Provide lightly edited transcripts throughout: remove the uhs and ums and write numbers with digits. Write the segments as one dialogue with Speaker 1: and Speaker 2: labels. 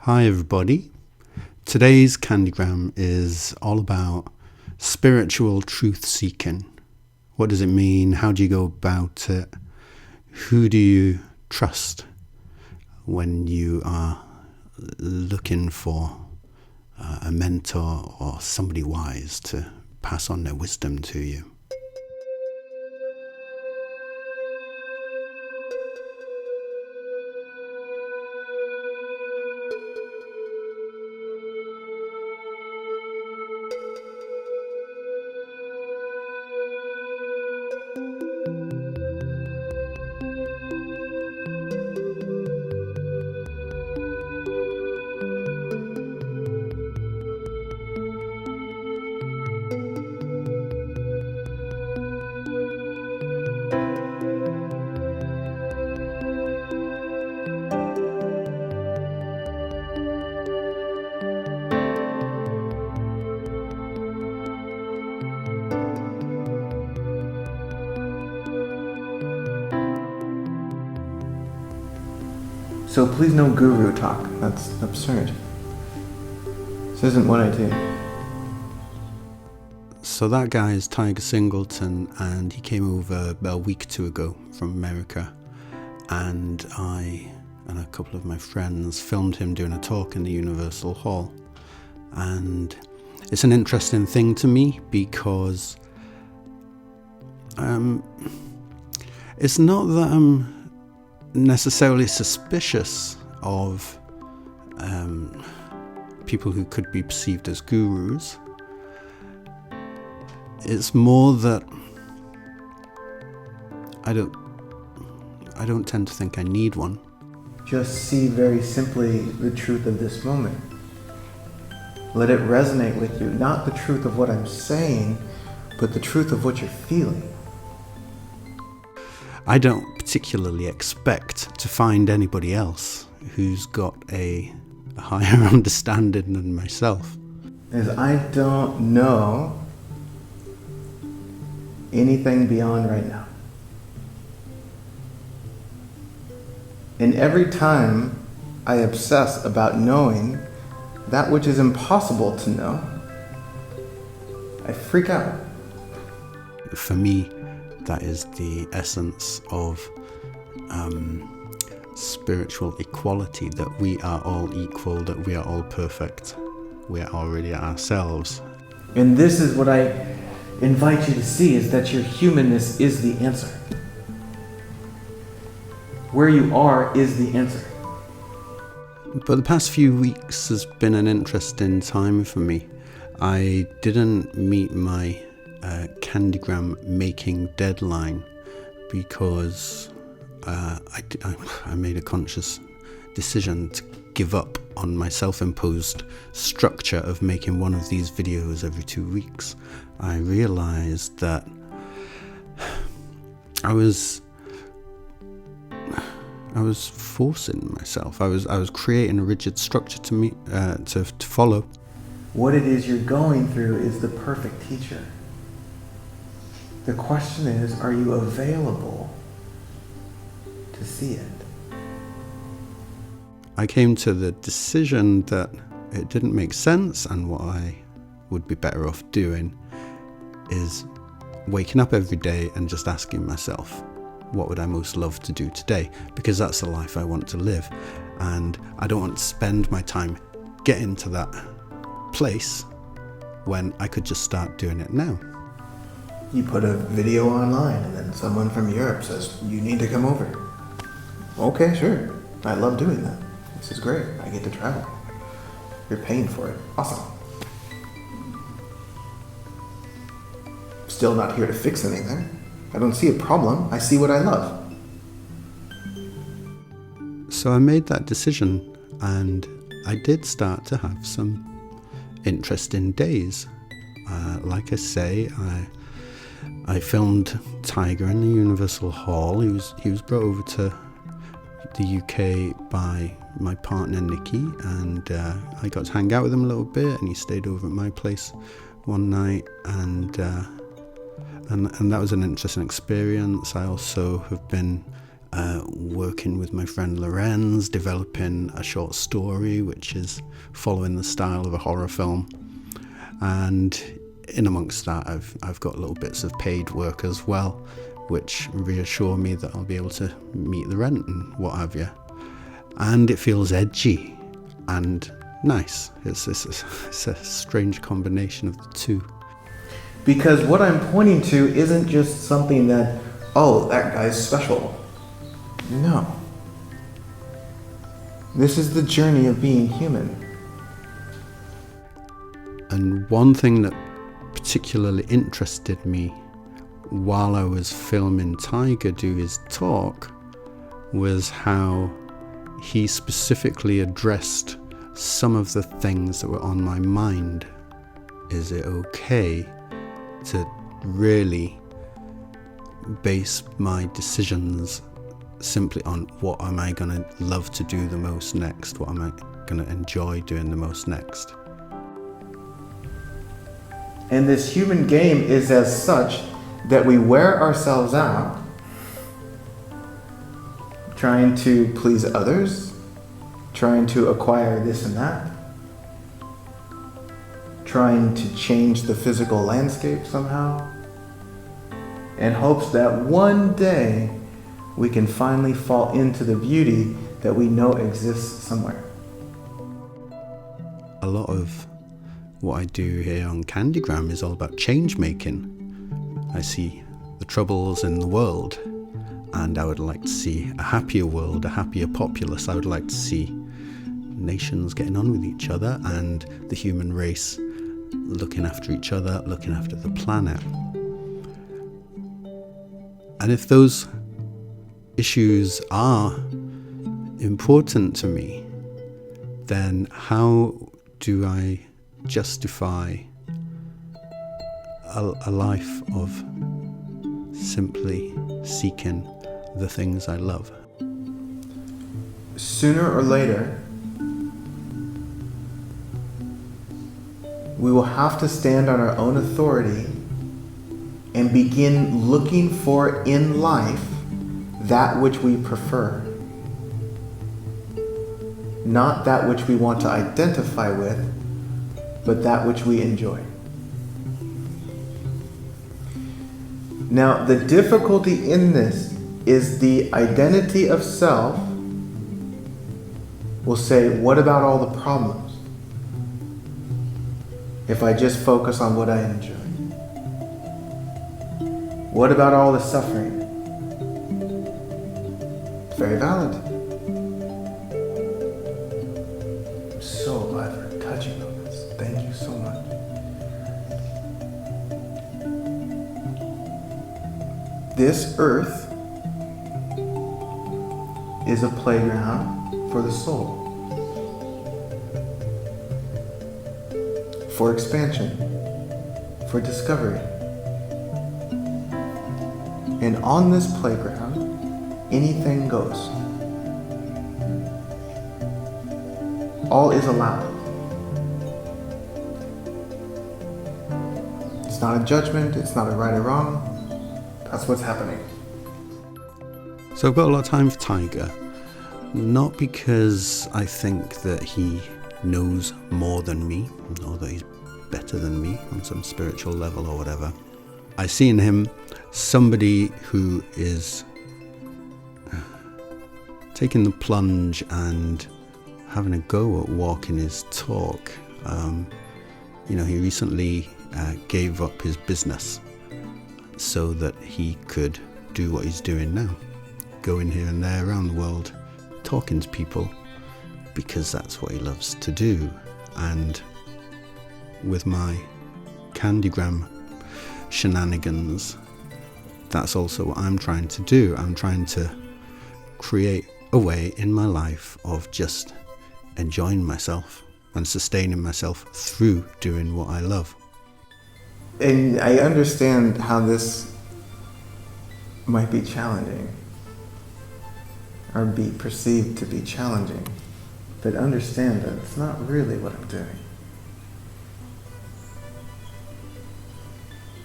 Speaker 1: Hi everybody. Today's CANDiGRAM is all about spiritual truth seeking. What does it mean? How do you go about it? Who do you trust when you are looking for a mentor or somebody wise to pass on their wisdom to you?
Speaker 2: So please no guru talk. That's absurd. This isn't what I do.
Speaker 1: So that guy is Tiger Singleton, and he came over about a week or two ago from America, and I and a couple of my friends filmed him doing a talk in the Universal Hall. And it's an interesting thing to me because it's not that I'm necessarily suspicious of people who could be perceived as gurus. It's more that I don't tend to think I need one.
Speaker 2: Just see very simply the truth of this moment. Let it resonate with you, not the truth of what I'm saying, but the truth of what you're feeling.
Speaker 1: I don't particularly expect to find anybody else who's got a higher understanding than myself.
Speaker 2: As I don't know anything beyond right now. And every time I obsess about knowing that which is impossible to know, I freak out.
Speaker 1: For me, that is the essence of spiritual equality, that we are all equal, that we are all perfect. We are already ourselves.
Speaker 2: And this is what I invite you to see, is that your humanness is the answer. Where you are is the answer.
Speaker 1: But the past few weeks has been an interesting time for me. I didn't meet my CANDiGRAM making deadline because I made a conscious decision to give up on my self-imposed structure of making one of these videos every 2 weeks. I realized that I was forcing myself. I was creating a rigid structure to follow.
Speaker 2: What it is you're going through is the perfect teacher. The question is, are you available to see it?
Speaker 1: I came to the decision that it didn't make sense, and what I would be better off doing is waking up every day and just asking myself, what would I most love to do today? Because that's the life I want to live, and I don't want to spend my time getting to that place when I could just start doing it now.
Speaker 2: You put a video online and then someone from Europe says, you need to come over. Okay, sure. I love doing that. This is great. I get to travel. You're paying for it. Awesome. Still not here to fix anything. I don't see a problem. I see what I love.
Speaker 1: So I made that decision, and I did start to have some interesting days. Like I say, I filmed Tiger in the Universal Hall. He was brought over to the UK by my partner Nikki, and I got to hang out with him a little bit, and he stayed over at my place one night, and that was an interesting experience. I also have been working with my friend Lorenz, developing a short story which is following the style of a horror film. And in amongst that, I've got little bits of paid work as well, which reassure me that I'll be able to meet the rent and what have you. And it feels edgy and nice. It's a strange combination of the two.
Speaker 2: Because what I'm pointing to isn't just something that, oh, that guy's special. No. This is the journey of being human.
Speaker 1: And one thing that particularly interested me while I was filming Tiger do his talk was how he specifically addressed some of the things that were on my mind. Is it okay to really base my decisions simply on what am I going to love to do the most next? What am I going to enjoy doing the most next?
Speaker 2: And this human game is as such that we wear ourselves out trying to please others, trying to acquire this and that, trying to change the physical landscape somehow, in hopes that one day we can finally fall into the beauty that we know exists somewhere.
Speaker 1: A lot of what I do here on CANDiGRAM is all about change making. I see the troubles in the world, and I would like to see a happier world, a happier populace. I would like to see nations getting on with each other and the human race looking after each other, looking after the planet. And if those issues are important to me, then how do I justify a life of simply seeking the things I love?
Speaker 2: Sooner or later, we will have to stand on our own authority and begin looking for in life that which we prefer, not that which we want to identify with, but that which we enjoy. Now, the difficulty in this is the identity of self will say, what about all the problems? If I just focus on what I enjoy. What about all the suffering? It's very valid. I'm so glad for touching on this. Thank you so much. This earth is a playground for the soul, for expansion, for discovery. And on this playground, anything goes. All is allowed. It's not a judgment, it's not a right or wrong. That's what's happening.
Speaker 1: So I've got a lot of time for Tiger, not because I think that he knows more than me, or that he's better than me on some spiritual level or whatever. I see in him somebody who is taking the plunge and having a go at walking his talk. He recently gave up his business so that he could do what he's doing now, going here and there around the world, talking to people, because that's what he loves to do. And with my CANDiGRAM shenanigans, that's also what I'm trying to do. I'm trying to create a way in my life of just enjoying myself and sustaining myself through doing what I love.
Speaker 2: And I understand how this might be challenging, or be perceived to be challenging, but understand that it's not really what I'm doing.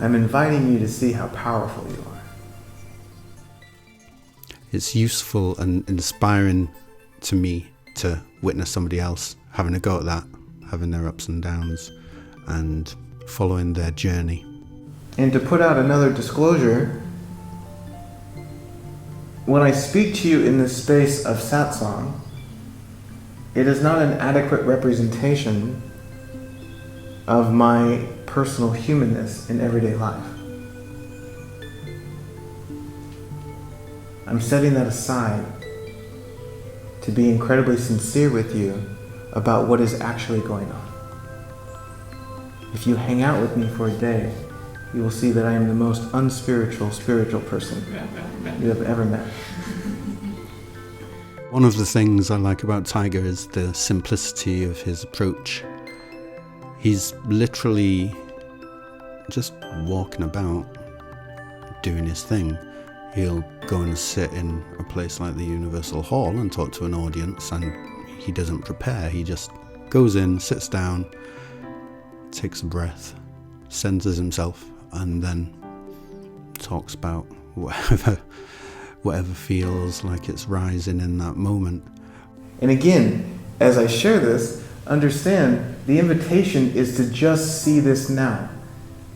Speaker 2: I'm inviting you to see how powerful you are.
Speaker 1: it's useful and inspiring to me to witness somebody else having a go at that, having their ups and downs and following their journey.
Speaker 2: And to put out another disclosure, when I speak to you in this space of satsang, it is not an adequate representation of my personal humanness in everyday life. I'm setting that aside to be incredibly sincere with you about what is actually going on. If you hang out with me for a day, you will see that I am the most unspiritual, spiritual person you have ever met.
Speaker 1: One of the things I like about Tiger is the simplicity of his approach. He's literally just walking about, doing his thing. He'll go and sit in a place like the Universal Hall and talk to an audience, and he doesn't prepare. He just goes in, sits down, takes a breath, centers himself, and then talks about whatever feels like it's rising in that moment.
Speaker 2: And again, as I share this, understand the invitation is to just see this now.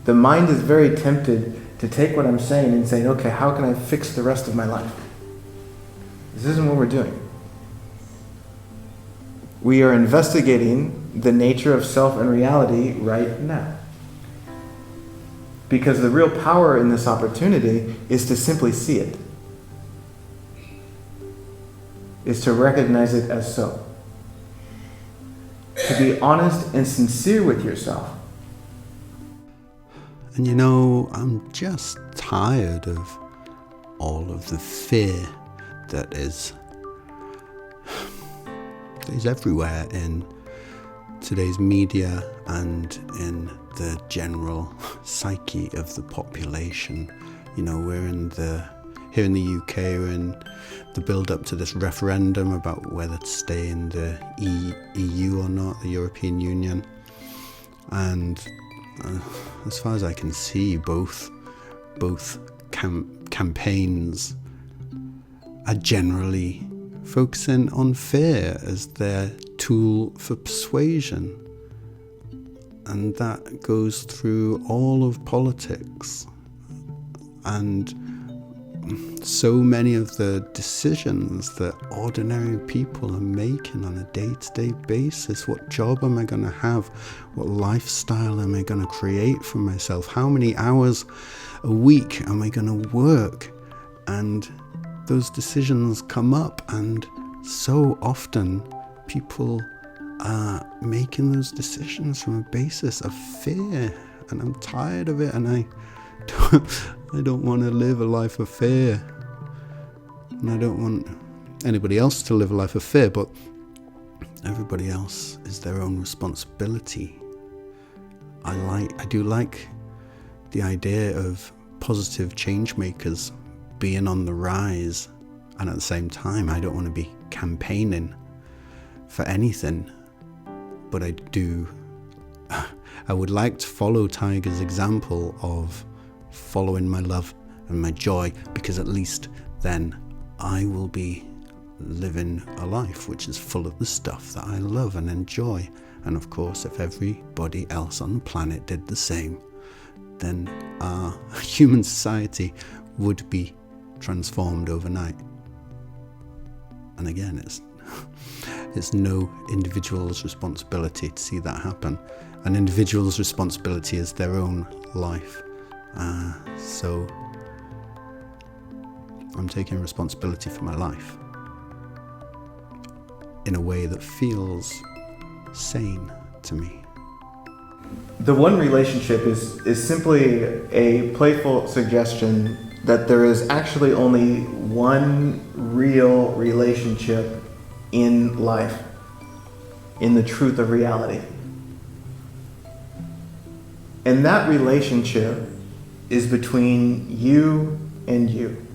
Speaker 2: The mind is very tempted to take what I'm saying and say, okay, how can I fix the rest of my life? This isn't what we're doing. We are investigating the nature of self and reality right now. Because the real power in this opportunity is to simply see it. Is to recognize it as so. To be honest and sincere with yourself.
Speaker 1: And you know, I'm just tired of all of the fear that is everywhere in today's media and in the general psyche of the population. You know, here in the UK, we're in the build-up to this referendum about whether to stay in the EU or not, the European Union. And as far as I can see, both campaigns are generally focusing on fear as their tool for persuasion. And that goes through all of politics. And so many of the decisions that ordinary people are making on a day-to-day basis. What job am I going to have? What lifestyle am I going to create for myself? How many hours a week am I going to work? And those decisions come up, and so often people are making those decisions from a basis of fear, and I'm tired of it, and I don't want to live a life of fear, and I don't want anybody else to live a life of fear, but everybody else is their own responsibility. I do like the idea of positive change makers being on the rise, and at the same time I don't want to be campaigning for anything, but I would like to follow Tiger's example of following my love and my joy, because at least then I will be living a life which is full of the stuff that I love and enjoy. And of course, if everybody else on the planet did the same, then our human society would be transformed overnight. And again, it's no individual's responsibility to see that happen. An individual's responsibility is their own life. So I'm taking responsibility for my life in a way that feels sane to me.
Speaker 2: The one relationship is simply a playful suggestion that there is actually only one real relationship in life, in the truth of reality. And that relationship is between you and you.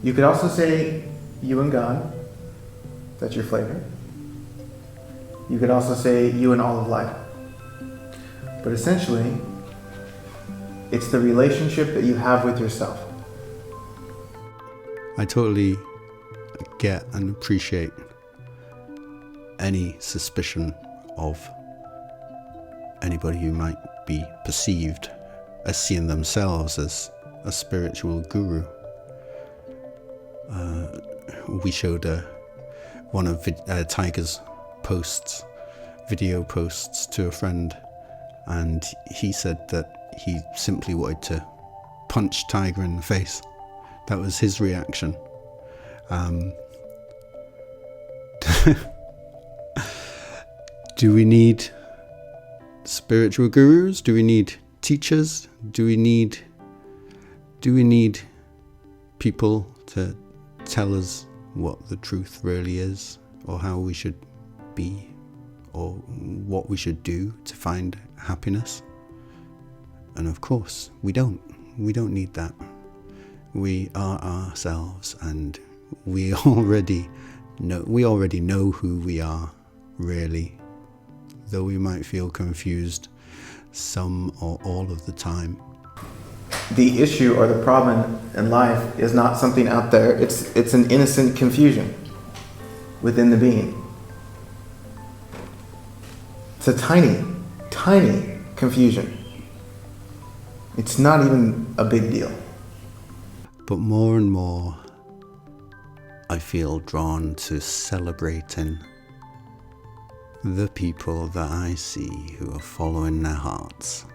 Speaker 2: You could also say you and God. That's your flavor. You could also say you and all of life. But essentially, it's the relationship that you have with yourself.
Speaker 1: I totally get and appreciate any suspicion of anybody who might be perceived as seeing themselves as a spiritual guru. We showed one of Tiger's video posts to a friend, and he said that he simply wanted to punch Tiger in the face. That was his reaction. Do we need spiritual gurus? Do we need teachers? Do we need people to tell us what the truth really is, or how we should be, or what we should do to find happiness? And of course, we don't need that. We are ourselves, and we already know who we are, really, though we might feel confused some or all of the time.
Speaker 2: The issue or the problem in life is not something out there. It's an innocent confusion within the being. It's a tiny, tiny confusion. It's not even a big deal.
Speaker 1: But more and more, I feel drawn to celebrating the people that I see who are following their hearts,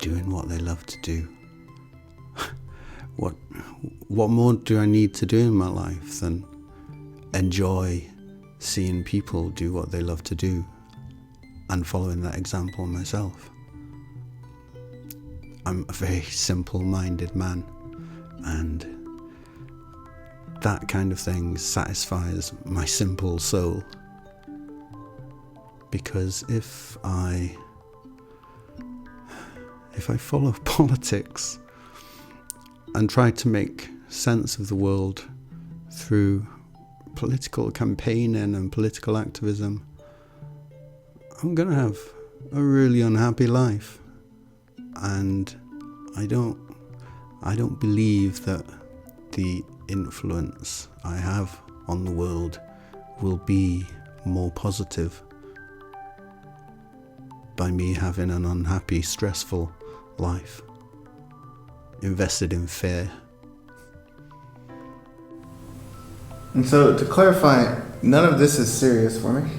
Speaker 1: doing what they love to do. What more do I need to do in my life than enjoy seeing people do what they love to do and following that example myself? I'm a very simple-minded man, and that kind of thing satisfies my simple soul. Because if I follow politics and try to make sense of the world through political campaigning and political activism, I'm gonna have a really unhappy life. And I don't believe that the influence I have on the world will be more positive by me having an unhappy, stressful life, invested in fear.
Speaker 2: And so, to clarify, none of this is serious for me.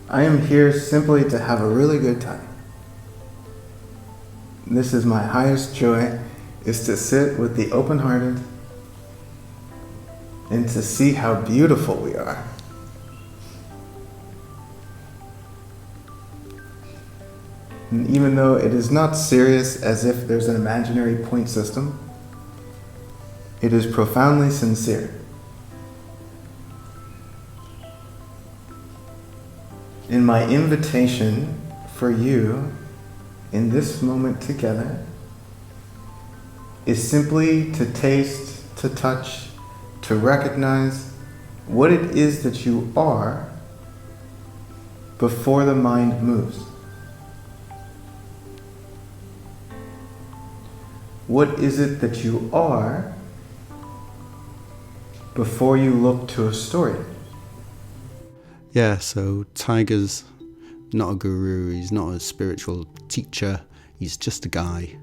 Speaker 2: I am here simply to have a really good time. This is my highest joy, is to sit with the open-hearted and to see how beautiful we are. And even though it is not serious as if there's an imaginary point system, it is profoundly sincere. In my invitation for you in this moment together is simply to taste, to touch, to recognize what it is that you are before the mind moves. What is it that you are before you look to a story?
Speaker 1: Yeah, so Tiger's not a guru, he's not a spiritual teacher, he's just a guy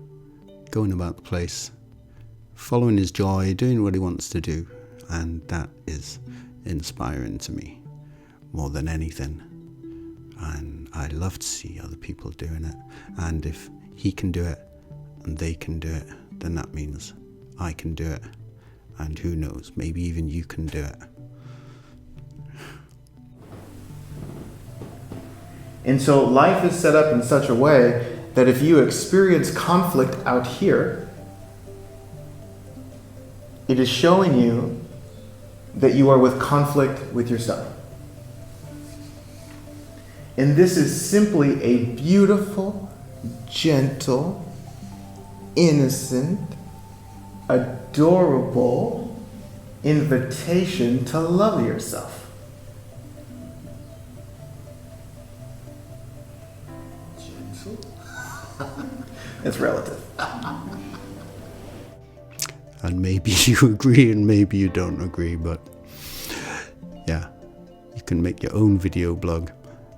Speaker 1: going about the place, following his joy, doing what he wants to do, and that is inspiring to me more than anything. And I love to see other people doing it, and if he can do it and they can do it, then that means I can do it, and who knows, maybe even you can do it.
Speaker 2: And so life is set up in such a way that if you experience conflict out here, it is showing you that you are with conflict with yourself. And this is simply a beautiful, gentle, innocent, adorable invitation to love yourself. It's relative.
Speaker 1: And maybe you agree and maybe you don't agree, but yeah, you can make your own video blog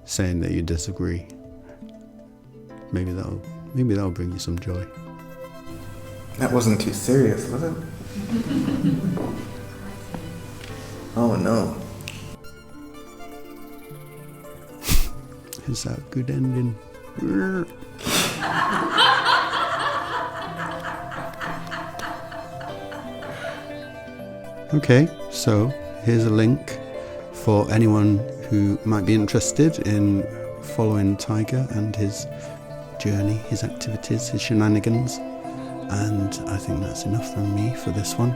Speaker 1: saying that you disagree. Maybe that'll bring you some joy.
Speaker 2: That wasn't too serious, was it? Oh no.
Speaker 1: Is that a good ending? Okay, so here's a link for anyone who might be interested in following Tiger and his journey, his activities, his shenanigans. And I think that's enough from me for this one.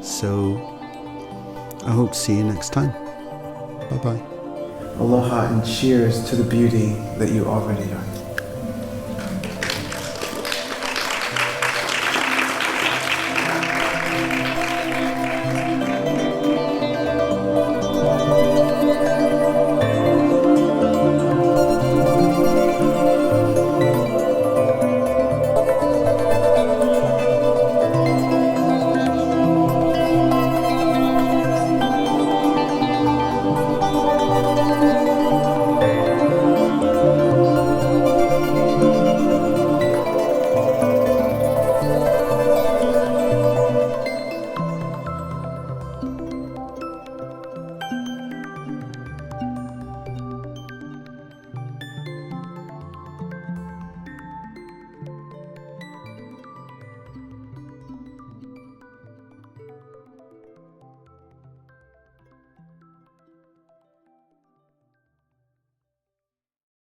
Speaker 1: So I hope to see you next time. Bye bye.
Speaker 2: Aloha and cheers to the beauty that you already are.